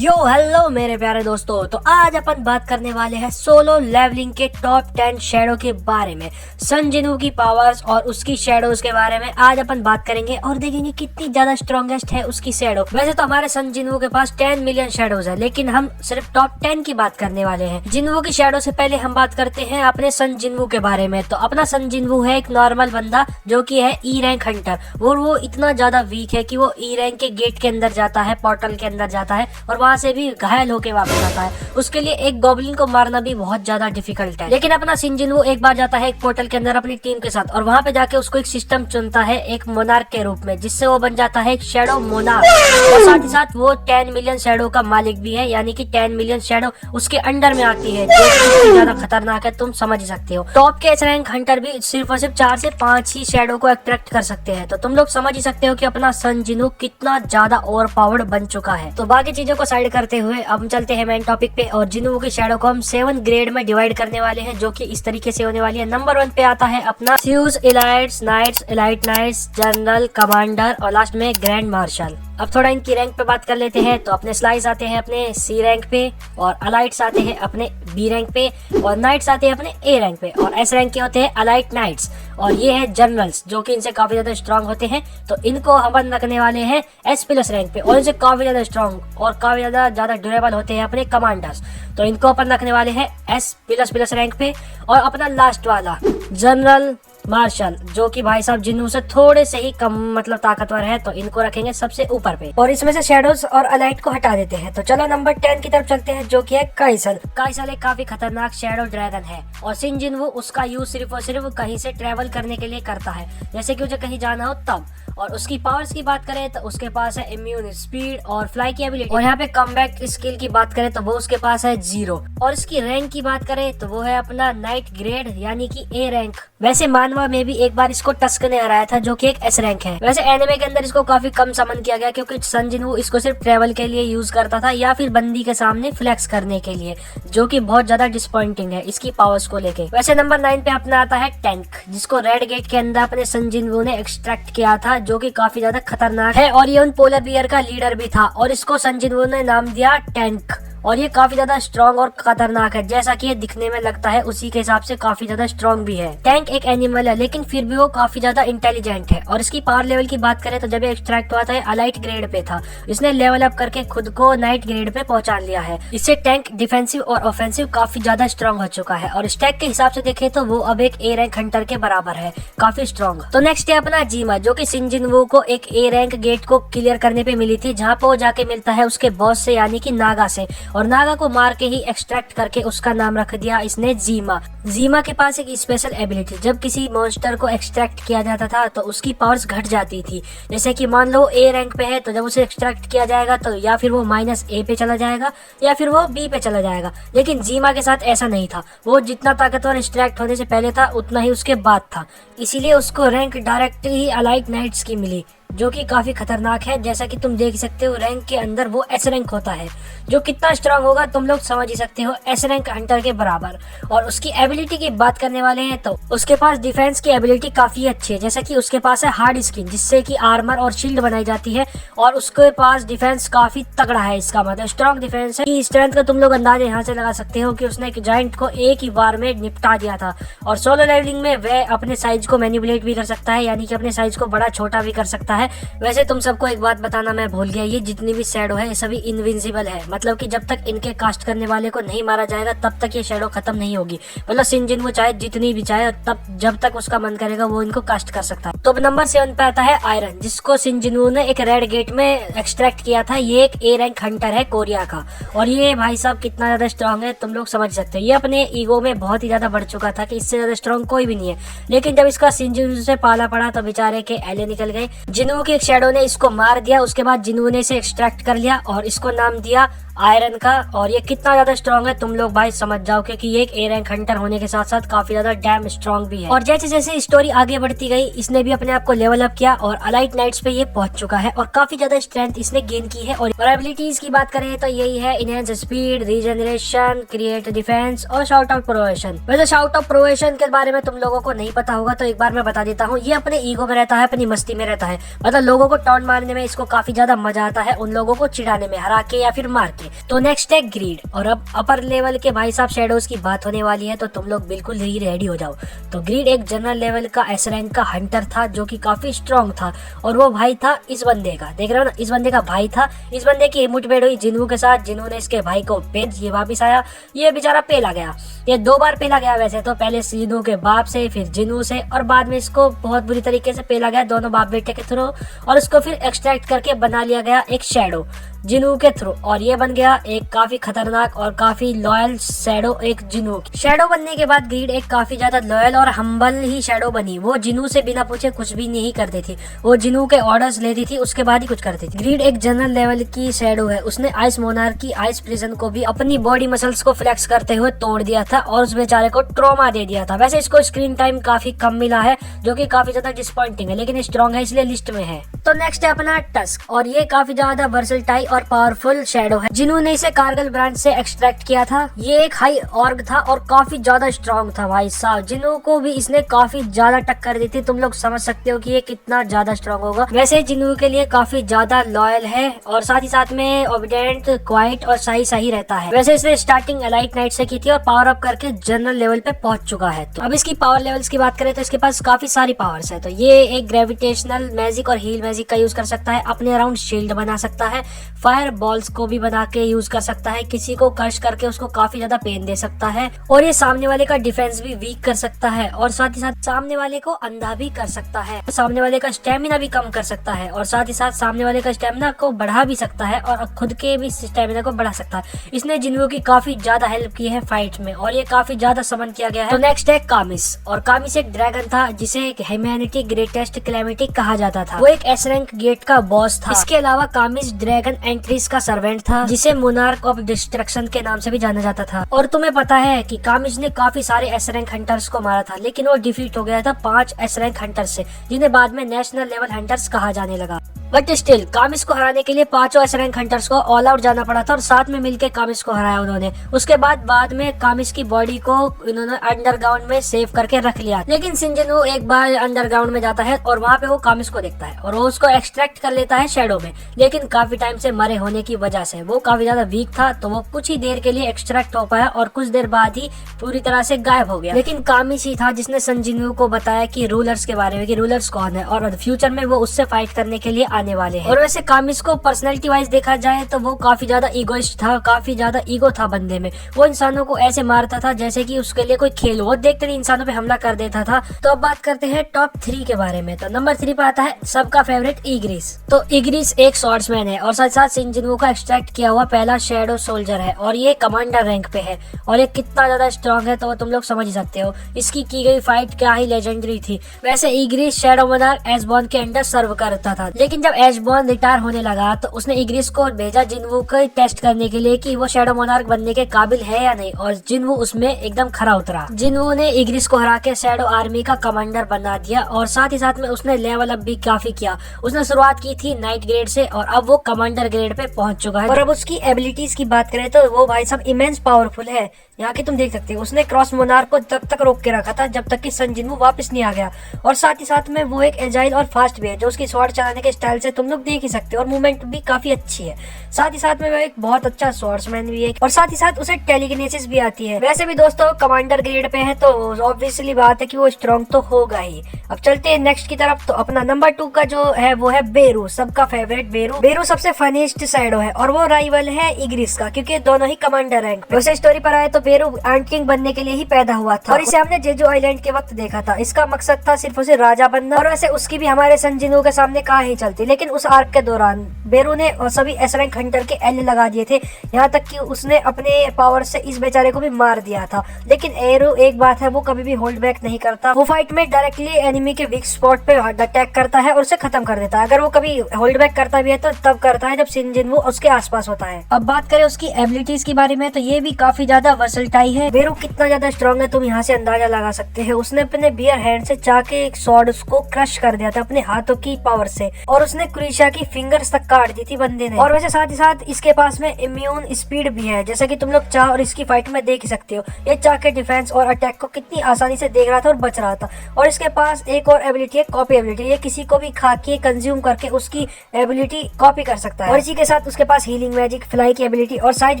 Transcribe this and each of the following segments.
यो hello मेरे प्यारे दोस्तों, तो आज अपन बात करने वाले हैं सोलो लेवलिंग के टॉप 10 शैडो के बारे में। सन जिनवू की पावर्स और उसकी शैडोज के बारे में आज अपन बात करेंगे और देखेंगे कितनी ज्यादा स्ट्रॉन्गेस्ट है उसकी शैडो। वैसे तो हमारे सन जिनवू के पास 10 मिलियन शैडोज है, लेकिन हम सिर्फ टॉप 10 की बात करने वाले हैं। जिनवू की शैडो से पहले हम बात करते हैं अपने सन जिनवू के बारे में। तो अपना सन जिनवू है एक नॉर्मल बंदा जो कि है ई रैंक हंटर, और वो इतना ज्यादा वीक है कि वो ई रैंक के गेट के अंदर जाता है, पोर्टल के अंदर जाता है और वहां से भी घायल होके वापस आता है। उसके लिए एक गॉब्लिन को मारना भी बहुत ज्यादा डिफिकल्ट है। लेकिन अपना सन जिनवू एक बार जाता है एक पोर्टल के अंदर अपनी टीम के साथ, और वहां पे जाके उसको एक सिस्टम चुनता है एक मोनार्क के रूप में, जिससे वो बन जाता है एक शैडो मोनार्क। और साथ ही साथ वो 10 मिलियन शैडो का मालिक भी है, यानी कि 10 मिलियन शैडो उसके अंडर में आती है, जो कि ज्यादा खतरनाक है, तुम समझ सकते हो। टॉप के एस रैंक हंटर भी सिर्फ और सिर्फ 4 से 5 ही शैडो को अट्रैक्ट कर सकते हैं। तो तुम लोग समझ ही सकते हो कि अपना सन जिनवू कितना ज्यादा ओवर पावर्ड बन चुका है। तो बाकी चीजों को साइड करते हुए अब चलते हैं मेन टॉपिक पे, और जिनवू की शैडो को हम 7 ग्रेड में डिवाइड करने वाले हैं, जो कि इस तरीके से होने वाली है। नंबर 1 पे आता है अपना फ्यूज, elites, knights, elite knights, general, commander और लास्ट में ग्रैंड मार्शल। अब थोड़ा इनकी रैंक पे बात कर लेते हैं। तो अपने स्लाइस आते हैं अपने सी रैंक पे, और अलाइट्स आते हैं अपने बी रैंक पे, और नाइट्स आते हैं अपने ए रैंक पे, और एस रैंक के होते हैं अलाइट नाइट्स, और ये है जनरल्स जो कि इनसे काफी ज्यादा स्ट्रांग होते हैं। तो इनको हम रखने वाले हैं एस प्लस रैंक पे, और इनसे काफी ज्यादा स्ट्रांग और काफी ज्यादा ड्यूरेबल होते हैं अपने कमांडर्स। तो इनको अपन रखने वाले हैं एस प्लस प्लस रैंक पे। और अपना लास्ट वाला जनरल मार्शल, जो कि भाई साहब जिनवू से थोड़े से ही कम मतलब ताकतवर है, तो इनको रखेंगे सबसे ऊपर पे, और इसमें से शैडोज और अलाइट को हटा देते हैं। तो चलो नंबर 10 की तरफ चलते हैं, जो कि है काइसल। काइसल एक काफी खतरनाक शैडो ड्रैगन है, और सिन जिनवू उसका यूज सिर्फ और सिर्फ कहीं से ट्रेवल करने के लिए करता है, जैसे कि उसे कहीं जाना हो तब। और उसकी पावर्स की बात करें तो उसके पास है इम्यून, स्पीड और फ्लाई की एबिलिटी। और यहाँ पे कमबैक स्किल की बात करें तो वो उसके पास है 0। और इसकी रैंक की बात करें तो वो है अपना नाइट ग्रेड, यानी कि ए रैंक। वैसे मानवा में भी एक बार इसको टस्क ने हराया था, जो कि एक एस रैंक है। वैसे एनिमे के अंदर इसको काफी कम समन किया गया, क्योंकि सन जिनवू इसको सिर्फ ट्रेवल के लिए यूज करता था, या फिर बंदी के सामने फ्लेक्स करने के लिए, जो कि बहुत ज्यादा डिसअपॉइंटिंग है इसकी पावर्स को लेके। वैसे नंबर 9 पे अपना आता है टैंक, जिसको रेड गेट के अंदर अपने सन जिनवू ने एक्सट्रैक्ट किया था, जो कि काफी ज्यादा खतरनाक है, और ये उन पोलर बियर का लीडर भी था, और इसको सन जिनवू ने नाम दिया टैंक। और ये काफी ज्यादा स्ट्रॉन्ग और खतरनाक है, जैसा कि ये दिखने में लगता है उसी के हिसाब से काफी ज्यादा स्ट्रॉन्ग भी है। टैंक एक एनिमल है, लेकिन फिर भी वो काफी ज्यादा इंटेलिजेंट है। और इसकी पावर लेवल की बात करें तो जब ये एक्सट्रैक्ट हुआ था ये अलाइट ग्रेड पे था, इसने लेवल अप करके खुद को नाइट ग्रेड पे पहुंचा लिया है। इससे टैंक डिफेंसिव और ऑफेंसिव काफी ज्यादा स्ट्रॉन्ग हो चुका है, और स्टैक के हिसाब से देखे तो वो अब एक ए रैंक हंटर के बराबर है, काफी स्ट्रॉन्ग। तो नेक्स्ट है अपना जीमा, जो कि सिन जिनवू को एक ए रैंक गेट को क्लियर करने पे मिली थी, जहाँ पे वो जाके मिलता है उसके बॉस से, यानी कि नागा से, और नागा को मार के ही एक्सट्रैक्ट करके उसका नाम रख दिया इसने जीमा। जीमा के पास एक स्पेशल एबिलिटी, जब किसी मॉन्स्टर को एक्सट्रैक्ट किया जाता था तो उसकी पावर्स घट जाती थी। जैसे कि मान लो ए रैंक पे है, तो जब उसे एक्सट्रैक्ट किया जाएगा तो या फिर वो -A पे चला जाएगा, या फिर वो B पे चला जाएगा। लेकिन जीमा के साथ ऐसा नहीं था, वो जितना ताकतवर एक्सट्रैक्ट होने से पहले था उतना ही उसके बाद था, इसीलिए उसको रैंक डायरेक्ट ही अलाइट नाइट्स की मिली, जो कि काफी खतरनाक है। जैसा कि तुम देख सकते हो रैंक के अंदर वो एस रैंक होता है, जो कितना स्ट्रांग होगा तुम लोग समझ ही सकते हो, एस रैंक हंटर के बराबर। और उसकी एबिलिटी की बात करने वाले हैं तो उसके पास डिफेंस की एबिलिटी काफी अच्छी है, जैसे कि उसके पास है हार्ड स्किन, जिससे कि आर्मर और शील्ड बनाई जाती है, और उसके पास डिफेंस काफी तगड़ा है। इसका मतलब स्ट्रॉन्ग डिफेंस है। कि स्ट्रेंथ का तुम लोग अंदाजा यहाँ से लगा सकते हो कि उसने एक जायंट को एक ही बार में निपटा दिया था। और सोलो लेवलिंग में वह अपने साइज को मैनिपुलेट भी कर सकता है, यानी कि अपने साइज को बड़ा छोटा भी कर सकता है। वैसे तुम सबको एक बात बताना मैं भूल गया, ये जितनी भी शैडो है ये सभी इनविंसिबल है, मतलब कि जब तक इनके कास्ट करने वाले को नहीं मारा जाएगा तब तक ये शैडो खत्म नहीं होगी। मतलब सिन जिनवू चाहे जितनी भी चाहे, तब जब तक उसका मन करेगा वो इनको कास्ट कर सकता है। तो नंबर 7 पे आता है आयरन, जिसको सिन जिनवू ने एक रेड गेट में एक्सट्रैक्ट किया था। ये एक ए रैंक हंटर है कोरिया का, और ये भाई साहब कितना ज्यादा स्ट्रॉन्ग है तुम लोग समझ सकते हो। ये अपने ईगो में बहुत ही ज्यादा बढ़ चुका था कि इससे ज्यादा स्ट्रॉन्ग कोई भी नहीं है, लेकिन जब इसका सिन जिनवू से पाला पड़ा तो बेचारे के एले निकल गए। जिनवू की एक शैडो ने इसको मार दिया, उसके बाद जिनवू ने इसे एक्सट्रैक्ट कर लिया और इसको नाम दिया आयरन का। और ये कितना ज्यादा स्ट्रॉन्ग है तुम लोग भाई समझ जाओ, क्योंकि ये एक ए रैंक हंटर होने के साथ साथ काफी ज्यादा डैम स्ट्रॉन्ग भी है। और जैसे जैसे स्टोरी आगे बढ़ती गई, इसने भी अपने आप को लेवल अप किया और अलाइट नाइट्स पे ये पहुंच चुका है, और काफी ज्यादा स्ट्रेंथ इसने गेन की है। और एबिलिटीज की बात करें तो यही है enhance speed, regeneration, create defence और शाउट आउट प्रोवेशन। वैसे शाउट आउट प्रोवेशन के बारे में तुम लोगों को नहीं पता होगा, तो एक बार मैं बता देता हूँ। ये अपने ईगो में रहता है, अपनी मस्ती में रहता है, मतलब लोगों को टॉन्ट मारने में इसको काफी ज्यादा मजा आता है, उन लोगों को चिढ़ाने में, हरा के या फिर मार के। तो नेक्स्ट है ग्रीड। और अब अपर लेवल के भाई साहब शैडोज की बात होने वाली है, तो तुम लोग बिल्कुल ही रेडी हो जाओ। तो ग्रीड एक जनरल लेवल का एस रैंक का हंटर था जो कि काफी स्ट्रॉन्ग था, और वो भाई था इस बंदे का, देख रहे हो ना, इस बंदे का भाई था। इस बंदे की मुठभेड़ हुई जिन्हू के साथ, जिन्हू ने इसके भाई को ये वापिस आया, ये बेचारा पेला गया। ये 2 बार पेला गया वैसे तो, पहले जिन्हू के बाप से, फिर जिन्हू से, और बाद में इसको बहुत बुरी तरीके से पेला गया दोनों बाप बेटे के थ्रू, और इसको फिर एक्सट्रैक्ट करके बना लिया गया एक शैडो जिन्हू के थ्रू, और ये बन गया एक काफी खतरनाक और काफी लॉयल शैडो एक जिन्हू। शैडो बनने के बाद ग्रीड एक काफी ज्यादा लॉयल और हम्बल ही शैडो बनी। वो जिन्हू से बिना पूछे कुछ भी नहीं करती थी, वो जिन्हू के ऑर्डर्स लेती थी, उसके बाद ही कुछ करती थी। ग्रीड एक जनरल लेवल की शैडो है। उसने आइस मोनार्क की आइस प्रिजन को भी अपनी बॉडी मसल्स को फ्लेक्स करते हुए तोड़ दिया था और उस बेचारे को ट्रॉमा दे दिया था। वैसे इसको स्क्रीन टाइम काफी कम मिला है, जो कि काफी ज्यादा डिसअपॉइंटिंग है, लेकिन स्ट्रॉन्ग है इसलिए लिस्ट में है। तो नेक्स्ट है अपना टस्क, और ये काफी ज्यादा वर्सटाइल और पावरफुल शैडो है। जिन्होंने इसे कारगिल ब्रांच से एक्सट्रैक्ट किया था। ये एक हाई ऑर्ग था और काफी ज्यादा स्ट्रॉन्ग था भाई साहब। जिन्हों को भी इसने काफी ज्यादा टक्कर दी थी। तुम लोग समझ सकते हो कि ये कितना ज्यादा स्ट्रॉन्ग होगा। वैसे जिन्हों के लिए काफी ज्यादा लॉयल है और साथ ही साथ में ओबीडिएंट, क्वाइट और सही रहता है। वैसे इसने स्टार्टिंग एलाइट नाइट से की थी और पावर अप करके जनरल लेवल पे पहुंच चुका है। तो अब इसकी पावर लेवल्स की बात करें तो इसके पास काफी सारी पावर्स है। तो ये एक ग्रेविटेशनल मैजिक और हील मैजिक का यूज कर सकता है, अपने अराउंड शील्ड बना सकता है, फायर बॉल्स को भी बना के यूज कर सकता है, किसी को क्रश करके उसको काफी ज्यादा पेन दे सकता है, और ये सामने वाले का डिफेंस भी वीक कर सकता है, और साथ ही साथ सामने वाले को अंधा भी कर सकता है, सामने वाले का स्टेमिना भी कम कर सकता है, और साथ ही साथ सामने वाले का स्टेमिना को बढ़ा भी सकता है और खुद के भी स्टेमिना को बढ़ा सकता है। इसने जिन्हों की काफी ज्यादा हेल्प की है फाइट में, और ये काफी ज्यादा समन किया गया है। तो नेक्स्ट है कामिस, और कामिस एक ड्रैगन था जिसे एक ह्यूमैनिटी ग्रेटेस्ट कैलेमिटी कहा जाता था। वो एक एस रैंक गेट का बॉस था। इसके अलावा कामिस ड्रैगन एंट्रीज का सर्वेंट था, जिसे मोनार्क ऑफ डिस्ट्रक्शन के नाम से भी जाना जाता था। और तुम्हें पता है कि कामिस ने काफी सारे एस रैंक हंटर्स को मारा था, लेकिन वो डिफीट हो गया था 5 एस रैंक हंटर्स से, जिन्हें बाद में नेशनल लेवल हंटर्स कहा जाने लगा। बट स्टिल कामिस को हराने के लिए 5 एस रैंक हंटर्स को ऑल आउट जाना पड़ा था, और साथ में मिलकर कामिस को हराया उन्होंने। उसके बाद में कामिस की बॉडी को इन्होंने अंडरग्राउंड में सेव करके रख लिया। लेकिन सिंजनू एक बार अंडरग्राउंड में जाता है और वहाँ पे वो कामिस को देखता है और वो उसको एक्सट्रैक्ट कर लेता है शैडो में, लेकिन काफी टाइम से मरे होने की वजह से वो काफी ज्यादा वीक था, तो वो कुछ ही देर के लिए एक्सट्रैक्ट हो पाया और कुछ देर बाद ही पूरी तरह से गायब हो गया। लेकिन कामिस ही था जिसने संजिनू को बताया कि रूलर्स के बारे में, कि रूलर्स कौन है और फ्यूचर में वो उससे फाइट करने के लिए आने वाले हैं। और वैसे कामिस को पर्सनैलिटी वाइज देखा जाए तो वो काफी ज्यादा ईगोइस्ट था, काफी ज्यादा ईगो था बंदे में। वो इंसानों को ऐसे मारता था जैसे कि उसके लिए कोई खेल हो, देखते ही इंसानों पे हमला कर देता था। तो अब बात करते हैं टॉप 3 के बारे में। तो नंबर 3 पे आता है सबका फेवरेट इग्रिस। तो इग्रिस एक स्वॉर्ड्समैन है और साथ साथ सिंजिनू का एक्सट्रैक्ट किया हुआ पहला शैडो सोल्जर है, और ये कमांडर रैंक पे है, और ये कितना ज्यादा स्ट्रॉन्ग है तो तुम लोग समझ ही सकते हो। इसकी की गई फाइट क्या ही लेजेंडरी थी। वैसे इग्रिस शैडो मोनार्क एशबॉर्न के अंडर सर्व करता था, लेकिन जब एशबॉर्न रिटायर होने लगा तो उसने इग्रिस को भेजा जिन्वू को टेस्ट करने के लिए कि वो शैडो मोनार्क बनने के काबिल है या नहीं, और जिन्वू उसमें एकदम खरा उतरा। जिन्वू ने इग्रिस को हरा के शैडो आर्मी का कमांडर बना दिया, और साथ ही साथ में उसने लेवल अप भी काफी किया। उसने शुरुआत की थी नाइट ग्रेड से और अब वो कमांडर ग्रेड पे पहुंच चुका है। और अब उसकी एबिलिटीज की बात करें तो वो भाई साहब इमेंस पावरफुल है। यहाँ की तुम देख सकते हो, उसने क्रॉस मोनार्क को तब तक रोक के रखा था जब तक कि सन जिन्वू वापस नहीं आ गया, और साथ ही साथ में वो एक एजाइल और फास्ट भी है, जो उसकी स्वॉर्ड चलाने के स्टाइल से तुम लोग देख ही सकते हो, और मूवमेंट भी काफी अच्छी है। साथ ही साथ में वो एक बहुत अच्छा स्वॉर्ड्समैन भी है, और साथ ही साथ उसे टेलीकिनेसिस भी आती है। वैसे भी दोस्तों कमांडर ग्रेड पे है तो ऑब्वियसली बात है कि वो स्ट्रॉन्ग तो होगा ही। अब चलते हैं नेक्स्ट की तरफ। तो अपना नंबर 2 का जो है वो है बेरू, सबका फेवरेट बेरू। बेरू सबसे फनीस्ट शैडो है और वो राइवल है इग्रिस का, क्योंकि दोनों ही कमांडर रैंक पे। वैसे स्टोरी पर आए तो बेरू एंट किंग बनने के लिए ही पैदा हुआ था, और इसे हमने जेजू आइलैंड के वक्त देखा था। इसका मकसद था सिर्फ उसे राजा बनना, और वैसे उसकी भी हमारे संजिनू के सामने कहाँ ही चलती। लेकिन उस आर्क के दौरान बेरू ने सभी एस रैंक हंटर के एल लगा दिए थे, यहाँ तक कि उसने अपने पावर से इस बेचारे को भी मार दिया था। लेकिन एरो एक बात है, वो कभी भी होल्ड बैक नहीं करता। वो फाइट में डायरेक्टली एनिमी के वीक स्पॉट पे अटैक करता है और उसे खत्म कर देता है। अगर वो कभी होल्ड बैक करता भी है तो तब करता है जब सिंजिनवू उसके आसपास होता है। अब बात करें उसकी एबिलिटीज के बारे में तो ये भी काफी ज्यादा वर्सटाइल है। बेरू कितना ज्यादा स्ट्रॉन्ग है तुम यहाँ से अंदाजा लगा सकते हो। उसने अपने बियर हैंड से चाके एक स्वॉर्ड को क्रश कर दिया था अपने हाथों की पावर से, और उसने उसने क्रुइशा की फिंगर्स तक काट दी थी बंदे ने। और वैसे साथ ही साथ इसके पास में इम्यून स्पीड भी है, जैसा कि तुम लोग चा और इसकी फाइट में देख सकते हो। ये चा के डिफेंस और अटैक को कितनी आसानी से देख रहा था और बच रहा था। और इसके पास एक और एबिलिटी है, कॉपी एबिलिटी। ये किसी को भी खा के कंज्यूम करके उसकी एबिलिटी कॉपी कर सकता है। और इसी के साथ उसके पास हीलिंग मैजिक, फ्लाई की एबिलिटी और साइज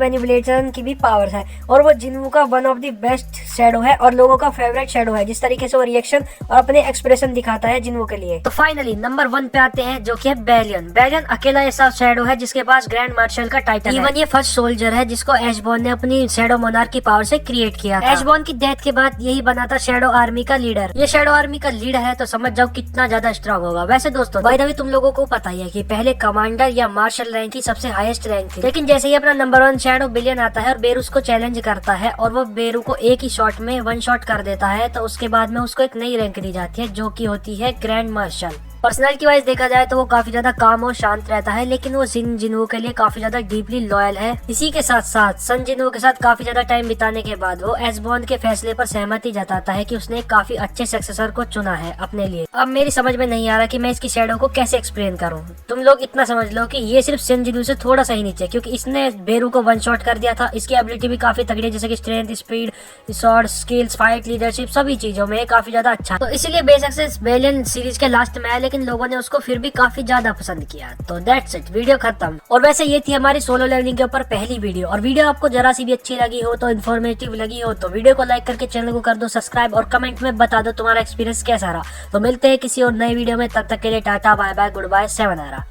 मैनिपुलेशन की भी पावर है। और वो जिन्वू का one of the best shadow है और लोगों का फेवरेट शैडो है, जिस तरीके से वो रिएक्शन और अपने एक्सप्रेशन दिखाता है जिन्वू के लिए। तो फाइनली नंबर 1 पे आते हैं, जो कि है बेलियन। बेलियन अकेला ऐसा शैडो है जिसके पास ग्रैंड मार्शल का टाइटल है। इवन ये फर्स्ट सोल्जर है जिसको एशबॉर्न ने अपनी शैडो मोनार्क की पावर से क्रिएट किया था। एशबॉर्न की डेथ के बाद यही बना था शैडो आर्मी का लीडर। ये शैडो आर्मी का लीडर है तो समझ जाओ कितना ज्यादा स्ट्रॉन्ग होगा। वैसे दोस्तों बाय द वे तुम लोगों को पता ही है कि पहले कमांडर या मार्शल रैंक की सबसे हाईएस्ट रैंक थी, लेकिन जैसे ही अपना नंबर 1 शैडो बिलियन आता है और बेरूस को चैलेंज करता है और वो बेरू को एक ही शॉट में 1 शॉट कर देता है, तो उसके बाद में उसको एक नई रैंक दी जाती है जो कि होती है ग्रैंड मार्शल। पर्सनैलिटी वाइज देखा जाए तो वो काफी ज्यादा काम और शांत रहता है, लेकिन वो सन जिन्वू के लिए काफी ज्यादा डीपली लॉयल है। इसी के साथ साथ सन जिन्वू के साथ काफी ज्यादा टाइम बिताने के बाद वो एशबॉर्न के फैसले पर सहमति जताता है कि उसने काफी अच्छे सक्सेसर को चुना है अपने लिए। अब मेरी समझ में नहीं आ रहा कि मैं इसकी शैडो को कैसे एक्सप्लेन करूँ। तुम लोग इतना समझ लो कि ये सिर्फ सन जिन्वू से थोड़ा सा ही नीचे, क्योंकि इसने बेरू को 1 शॉट कर दिया था। इसकी एबिलिटी भी काफी तगड़ी है, जैसे कि strength, speed, sword, skills, fight, leadership, सभी चीजों में काफी ज्यादा अच्छा है। तो इसीलिए बेशक से बेलियन सीरीज के लास्ट में है, लेकिन लोगों ने उसको फिर भी काफी ज्यादा पसंद किया। तो दैट्स इट, वीडियो खत्म। और वैसे ये थी हमारी सोलो लेवलिंग के ऊपर पहली वीडियो। और वीडियो आपको जरा सी भी अच्छी लगी हो, तो इन्फॉर्मेटिव लगी हो, तो वीडियो को लाइक करके चैनल को कर दो सब्सक्राइब और कमेंट में बता दो तुम्हारा एक्सपीरियंस कैसा रहा। तो मिलते हैं किसी और नए वीडियो में, तब तक के लिए ta-ta bye bye goodbye 7 आ रहा।